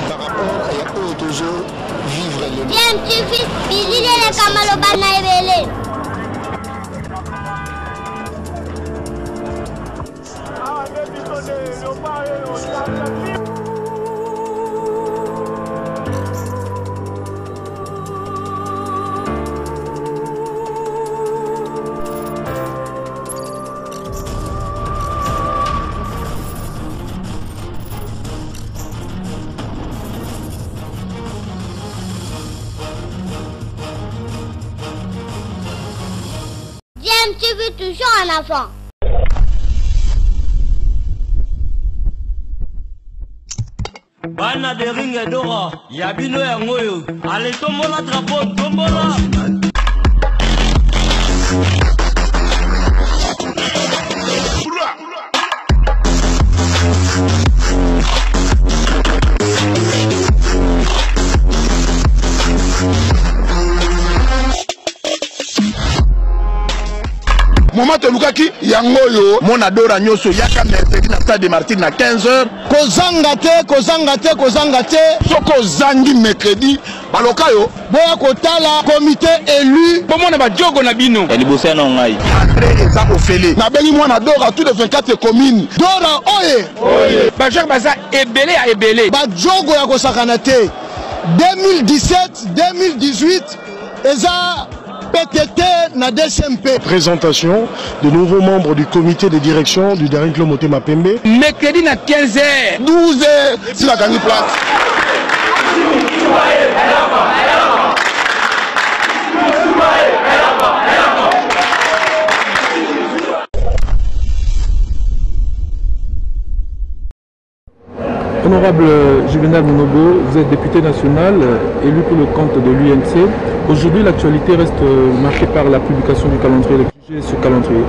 par rapport à eux toujours vivre le bien tu fils bilile le kamalo bana ebele tu veux toujours un enfant. Bana de ringue dora, yabino ya ngoyo, ale tombola drapeau, tombola. Moment Lukaki, Yangoyo, mon adora nyoso, yaka mercredi na stade de Martyrs na 15h. Kozangate. Soko zangi mercredi, balokayo. Boya kotala, comité élu. Comment on va djogo na bino? Elibusia na ngai. André eza ofele. Na bengi mon adora tous les 24 communes. Dora oye. Bajak baza ebele a ebele. Ba djogo ya kosakana te. 2017, 2018, eza PTT na DCMP. Présentation de nouveaux membres du comité de direction du Daring Club Motema Pembe. Mercredi na 15h, 12h, si la gagne place. Honorable Juvenal Monobo, vous êtes député national, élu pour le compte de l'UNC. Aujourd'hui, l'actualité reste marquée par la publication du calendrier. Ce calendrier.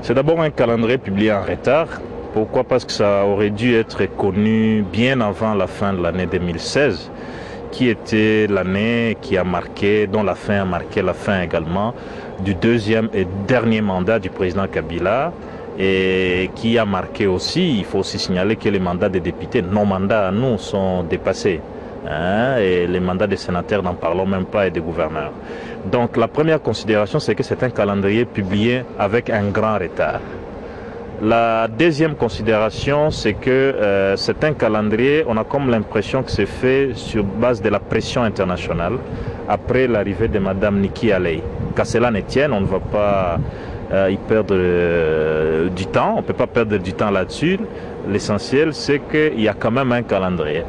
C'est d'abord un calendrier publié en retard. Pourquoi? Parce que ça aurait dû être connu bien avant la fin de l'année 2016, qui était l'année qui a marqué, dont la fin a marqué la fin également du deuxième et dernier mandat du président Kabila. Et qui a marqué aussi, il faut aussi signaler que les mandats des députés, nos mandats à nous, sont dépassés. Et les mandats des sénateurs, n'en parlons même pas, et des gouverneurs. Donc la première considération, c'est que c'est un calendrier publié avec un grand retard. La deuxième considération, c'est que c'est un calendrier, on a comme l'impression que c'est fait sur base de la pression internationale après l'arrivée de Madame Nikki Haley. Qu'à cela ne tienne, on ne va pas y perdre du temps, on ne peut pas perdre du temps là-dessus. L'essentiel, c'est qu'il y a quand même un calendrier.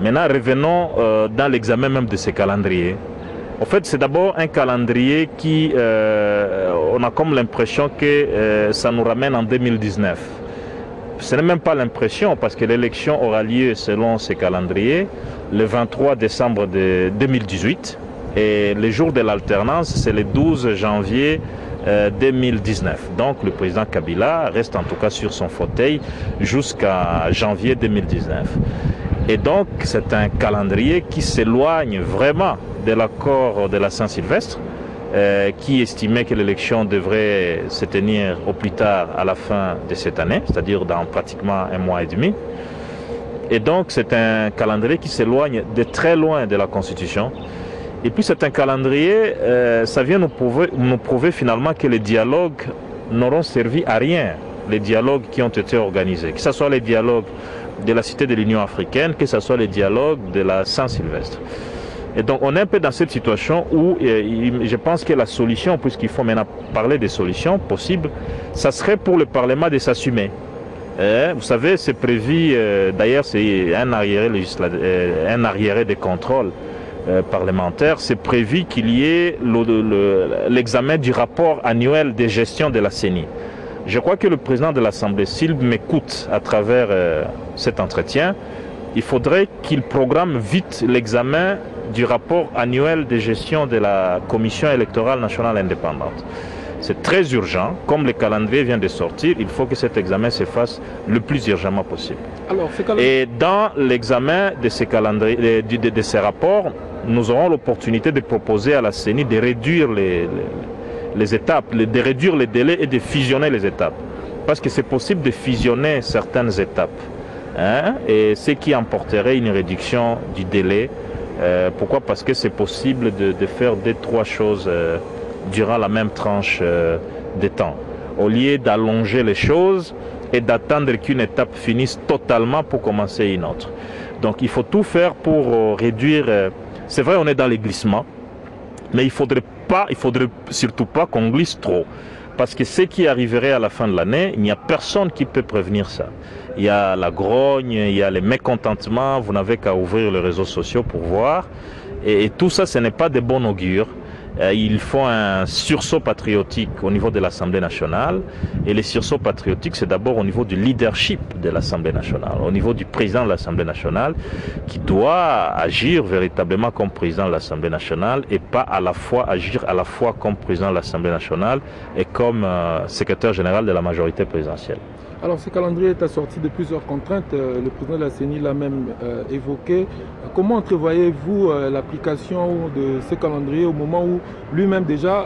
Maintenant, revenons dans l'examen même de ces calendriers. En fait, c'est d'abord un calendrier qui, on a comme l'impression que ça nous ramène en 2019. Ce n'est même pas l'impression, parce que l'élection aura lieu selon ces calendriers le 23 décembre de 2018. Et le jour de l'alternance, c'est le 12 janvier 2019. Donc le président Kabila reste en tout cas sur son fauteuil jusqu'à janvier 2019. Et donc c'est un calendrier qui s'éloigne vraiment de l'accord de la Saint-Sylvestre, qui estimait que l'élection devrait se tenir au plus tard à la fin de cette année, c'est-à-dire dans pratiquement un mois et demi. Et donc c'est un calendrier qui s'éloigne de très loin de la Constitution. Et puis c'est un calendrier, ça vient nous prouver finalement que les dialogues n'auront servi à rien, les dialogues qui ont été organisés, que ce soit les dialogues de la Cité de l'Union africaine, que ce soit les dialogues de la Saint-Sylvestre. Et donc on est un peu dans cette situation où je pense que la solution, puisqu'il faut maintenant parler des solutions possibles, ça serait pour le Parlement de s'assumer. Vous savez, c'est prévu, d'ailleurs c'est un arriéré de contrôle parlementaire, c'est prévu qu'il y ait l'examen du rapport annuel de gestion de la CENI. Je crois que le président de l'Assemblée, s'il m'écoute à travers cet entretien, il faudrait qu'il programme vite l'examen du rapport annuel de gestion de la Commission électorale nationale indépendante. C'est très urgent, comme le calendrier vient de sortir, il faut que cet examen se fasse le plus urgemment possible. Alors, et dans l'examen de ces calendriers, de ces rapports, nous aurons l'opportunité de proposer à la CENI de réduire les étapes, de réduire les délais et de fusionner les étapes. Parce que c'est possible de fusionner certaines étapes. hein, et ce qui emporterait une réduction du délai. Pourquoi? Parce que c'est possible de faire 2-3 choses durant la même tranche de temps, au lieu d'allonger les choses et d'attendre qu'une étape finisse totalement pour commencer une autre. Donc il faut tout faire pour réduire. C'est vrai, on est dans les glissements, mais il faudrait surtout pas qu'on glisse trop. Parce que ce qui arriverait à la fin de l'année, il n'y a personne qui peut prévenir ça. Il y a la grogne, il y a les mécontentements, vous n'avez qu'à ouvrir les réseaux sociaux pour voir. Et tout ça, ce n'est pas de bon augure. Il faut un sursaut patriotique au niveau de l'Assemblée nationale. Et les sursauts patriotiques, c'est d'abord au niveau du leadership de l'Assemblée nationale, au niveau du président de l'Assemblée nationale, qui doit agir véritablement comme président de l'Assemblée nationale et pas à la fois agir à la fois comme président de l'Assemblée nationale et comme secrétaire général de la majorité présidentielle. Alors ce calendrier est assorti de plusieurs contraintes, le président de la CENI l'a même évoqué. Comment entrevoyez-vous l'application de ce calendrier au moment où lui-même déjà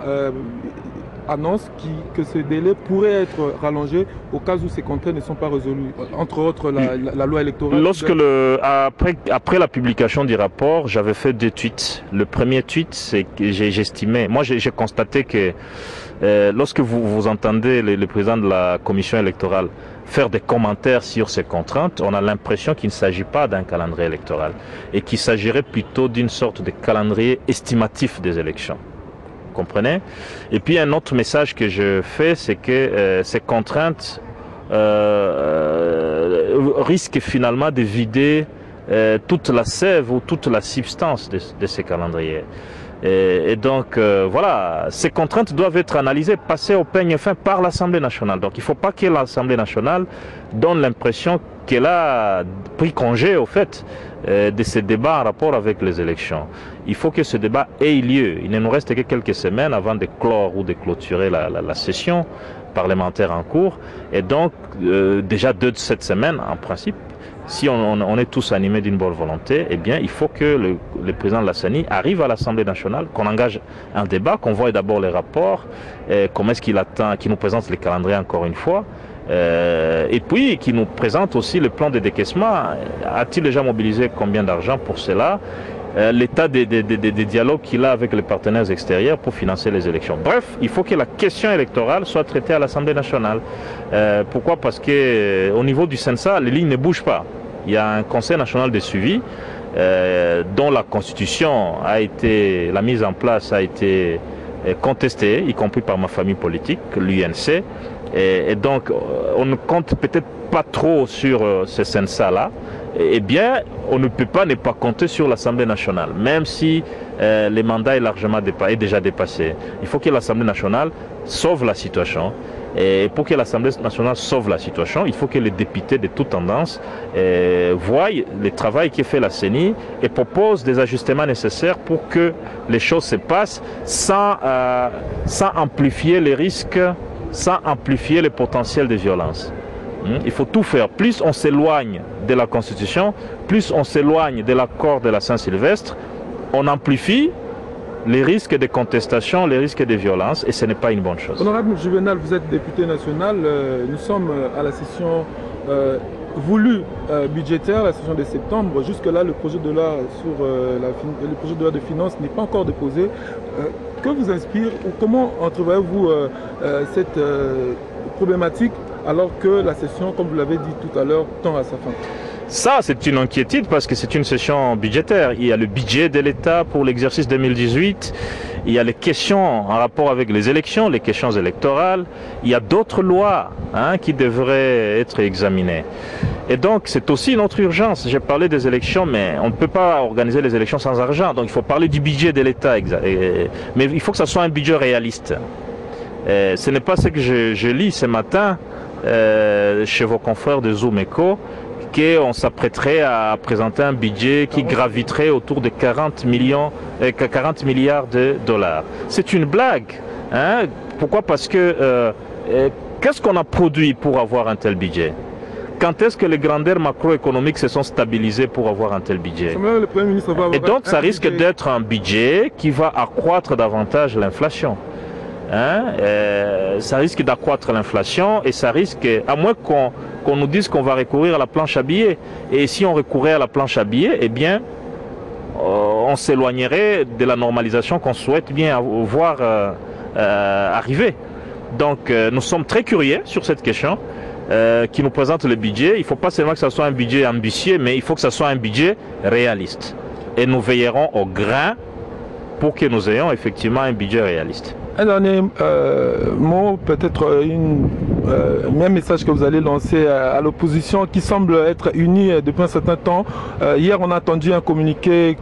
annonce que ce délai pourrait être rallongé au cas où ces contraintes ne sont pas résolues, entre autres la loi électorale? Après la publication du rapport, j'avais fait 2 tweets. Le premier tweet, c'est que j'estimais, moi j'ai constaté que lorsque vous entendez le président de la commission électorale faire des commentaires sur ces contraintes, on a l'impression qu'il ne s'agit pas d'un calendrier électoral et qu'il s'agirait plutôt d'une sorte de calendrier estimatif des élections. Vous comprenez? Et puis un autre message que je fais, c'est que ces contraintes risquent finalement de vider toute la sève ou toute la substance de ces calendriers. Et donc, voilà, ces contraintes doivent être analysées, passées au peigne fin par l'Assemblée nationale. Donc, il ne faut pas que l'Assemblée nationale donne l'impression qu'elle a pris congé, au fait, de ces débats en rapport avec les élections. Il faut que ce débat ait lieu. Il ne nous reste que quelques semaines avant de clore ou de clôturer la session parlementaire en cours. Et donc, déjà 2 de cette semaine, en principe, si on est tous animés d'une bonne volonté, eh bien, il faut que le président de la CENI arrive à l'Assemblée nationale, qu'on engage un débat, qu'on voie d'abord les rapports, comment est-ce qu'il attend, qu'il nous présente les calendriers encore une fois, et puis qu'il nous présente aussi le plan de décaissement. A-t-il déjà mobilisé combien d'argent pour cela? L'état des dialogues qu'il a avec les partenaires extérieurs pour financer les élections. Bref, il faut que la question électorale soit traitée à l'Assemblée nationale. Pourquoi? Parce qu'au niveau du CENSA, les lignes ne bougent pas. Il y a un Conseil national de suivi dont la constitution a été, la mise en place a été contestée, y compris par ma famille politique, l'UNC. Et donc, on ne compte peut-être pas trop sur ce CENSA-là. Eh bien, on ne peut pas ne pas compter sur l'Assemblée nationale, même si le mandat est déjà dépassé. Il faut que l'Assemblée nationale sauve la situation. Et pour que l'Assemblée nationale sauve la situation, il faut que les députés de toute tendance voient le travail qui fait la CENI et proposent des ajustements nécessaires pour que les choses se passent sans amplifier les risques, sans amplifier le potentiel de violence. Il faut tout faire. Plus on s'éloigne de la Constitution, plus on s'éloigne de l'accord de la Saint-Sylvestre, on amplifie les risques de contestation, les risques de violence, et ce n'est pas une bonne chose. Honorable Juvenal, vous êtes député national. Nous sommes à la session voulue budgétaire, la session de septembre. Jusque-là, le projet de loi le projet de loi de finances n'est pas encore déposé. Que vous inspire ou comment entrevoyez-vous cette problématique alors que la session, comme vous l'avez dit tout à l'heure, tend à sa fin? Ça, c'est une inquiétude parce que c'est une session budgétaire. Il y a le budget de l'État pour l'exercice 2018. Il y a les questions en rapport avec les élections, les questions électorales. Il y a d'autres lois qui devraient être examinées. Et donc, c'est aussi une autre urgence. J'ai parlé des élections, mais on ne peut pas organiser les élections sans argent. Donc, il faut parler du budget de l'État. Mais il faut que ça soit un budget réaliste. Ce n'est pas ce que je lis ce matin chez vos confrères de Zoom Echo, qu'on s'apprêterait à présenter un budget qui graviterait autour de 40 milliards de dollars. C'est une blague. Pourquoi? Parce que qu'est-ce qu'on a produit pour avoir un tel budget? Quand est-ce que les grandeurs macroéconomiques se sont stabilisées pour avoir un tel budget? Et donc ça risque d'être un budget qui va accroître davantage l'inflation. ça risque d'accroître l'inflation et ça risque, à moins qu'on nous dise qu'on va recourir à la planche à billets. Et si on recourait à la planche à billets, eh bien, on s'éloignerait de la normalisation qu'on souhaite bien voir arriver. Donc, nous sommes très curieux sur cette question qui nous présente le budget. Il ne faut pas seulement que ce soit un budget ambitieux, mais il faut que ce soit un budget réaliste. Et nous veillerons au grain pour que nous ayons effectivement un budget réaliste. Un dernier mot, peut-être un message que vous allez lancer à l'opposition qui semble être unie depuis un certain temps. Hier, on a entendu un communiqué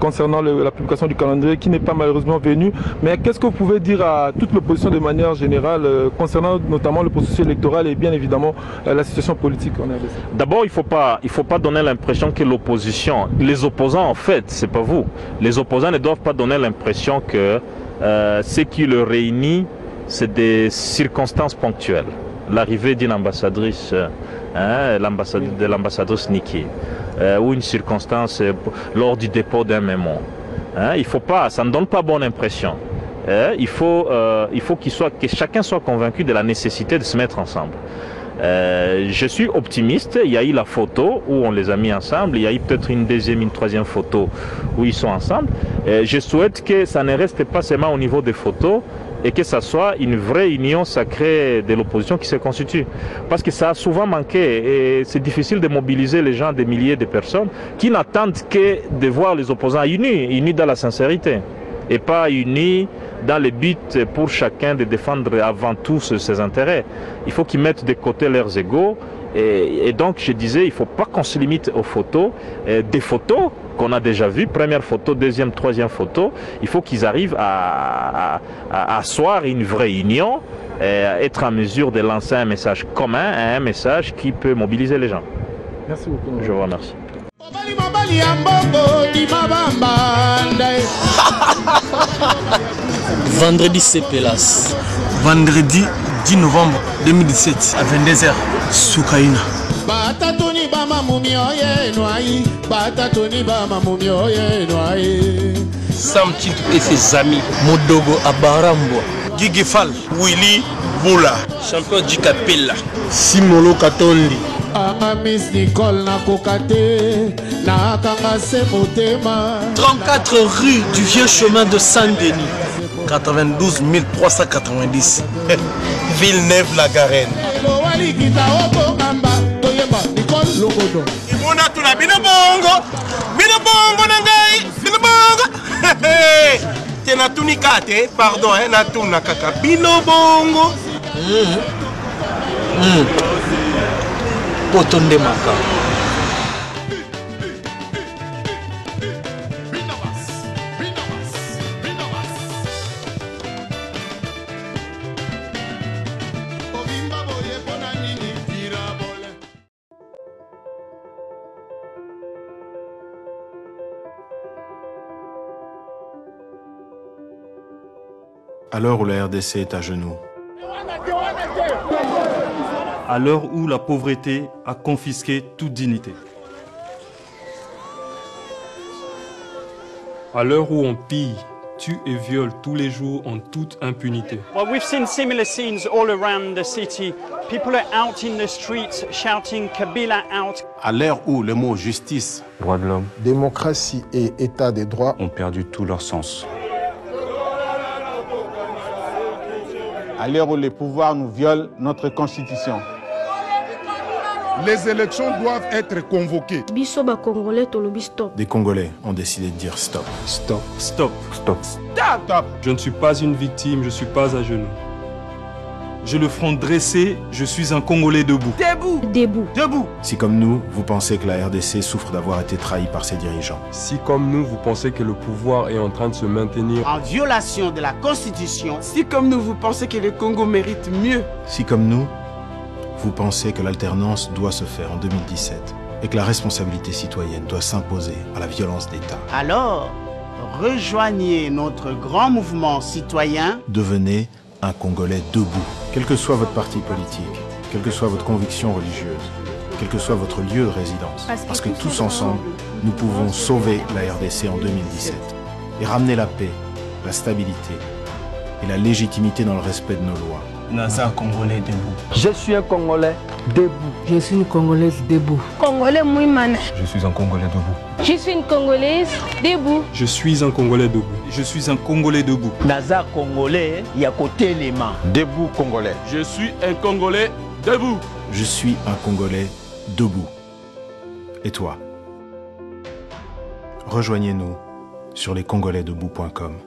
concernant la publication du calendrier qui n'est pas malheureusement venu. Mais qu'est-ce que vous pouvez dire à toute l'opposition de manière générale concernant notamment le processus électoral et bien évidemment la situation politique en RDC? D'abord, il faut pas donner l'impression que l'opposition, les opposants en fait, c'est pas vous. Les opposants ne doivent pas donner l'impression que ce qui le réunit, c'est des circonstances ponctuelles. L'arrivée d'une ambassadrice, de l'ambassadrice Niki, ou une circonstance lors du dépôt d'un mémo. Il faut pas, ça ne donne pas bonne impression. Il faut que chacun soit convaincu de la nécessité de se mettre ensemble. Je suis optimiste, il y a eu la photo où on les a mis ensemble, il y a eu peut-être une deuxième, une troisième photo où ils sont ensemble. Je souhaite que ça ne reste pas seulement au niveau des photos et que ça soit une vraie union sacrée de l'opposition qui se constitue. Parce que ça a souvent manqué et c'est difficile de mobiliser les gens, des milliers de personnes qui n'attendent que de voir les opposants unis dans la sincérité et pas unis dans le but pour chacun de défendre avant tout ses intérêts. Il faut qu'ils mettent de côté leurs égos et donc je disais, il ne faut pas qu'on se limite aux photos, des photos qu'on a déjà vues, première photo, deuxième, troisième photo, il faut qu'ils arrivent à asseoir une vraie union, être en mesure de lancer un message commun, un message qui peut mobiliser les gens. Merci beaucoup. Je vous remercie. Vendredi Sepelas. Vendredi 10 novembre 2017 à 22h, Soukaina. Sam Tintou et ses amis. Modogo Abarambo. Gigi Fall, Willy Boula. Champion du Capella. Simolo Katondi. Miss Nicole Nakokate, Nakangase Motema. 34 rue du Vieux Chemin de Saint-Denis. 92 390. Villeneuve-la-Garenne. Tena tunikate, pardon, natuna kaka bino bongo. Potonde maka. À l'heure où la RDC est à genoux, à l'heure où la pauvreté a confisqué toute dignité, à l'heure où on pille, tue et viole tous les jours en toute impunité. Well, we've seen similar scenes all around the city. People are out in the streets shouting Kabila out. à l'heure où le mot justice, droits de l'homme, démocratie et état des droits ont perdu tout leur sens. À l'heure où les pouvoirs nous violent notre constitution. Les élections doivent être convoquées. Des Congolais ont décidé de dire stop. Stop. Stop. Stop. Stop. Stop. Je ne suis pas une victime, je ne suis pas à genoux. J'ai le front dressé, je suis un Congolais debout. Debout. Debout. Debout. Si comme nous, vous pensez que la RDC souffre d'avoir été trahie par ses dirigeants. Si comme nous, vous pensez que le pouvoir est en train de se maintenir en violation de la Constitution. Si comme nous, vous pensez que le Congo mérite mieux. Si comme nous, vous pensez que l'alternance doit se faire en 2017 et que la responsabilité citoyenne doit s'imposer à la violence d'État. Alors, rejoignez notre grand mouvement citoyen. Devenez un Congolais debout. Quel que soit votre parti politique, quelle que soit votre conviction religieuse, quel que soit votre lieu de résidence. Parce que tous ensemble, nous pouvons sauver la RDC en 2017 et ramener la paix, la stabilité et la légitimité dans le respect de nos lois. Naza Congolais debout. Je suis un Congolais debout. Je suis une Congolaise debout. Congolais Mouimane. Je suis un Congolais debout. Je suis une Congolaise debout. Je suis un Congolais debout. Je suis un Congolais debout. Naza Congolais, Yakoté les mains. Debout Congolais. Je suis un Congolais debout. Je suis un Congolais debout. Et toi? Rejoignez-nous sur lescongolaisdebout.com.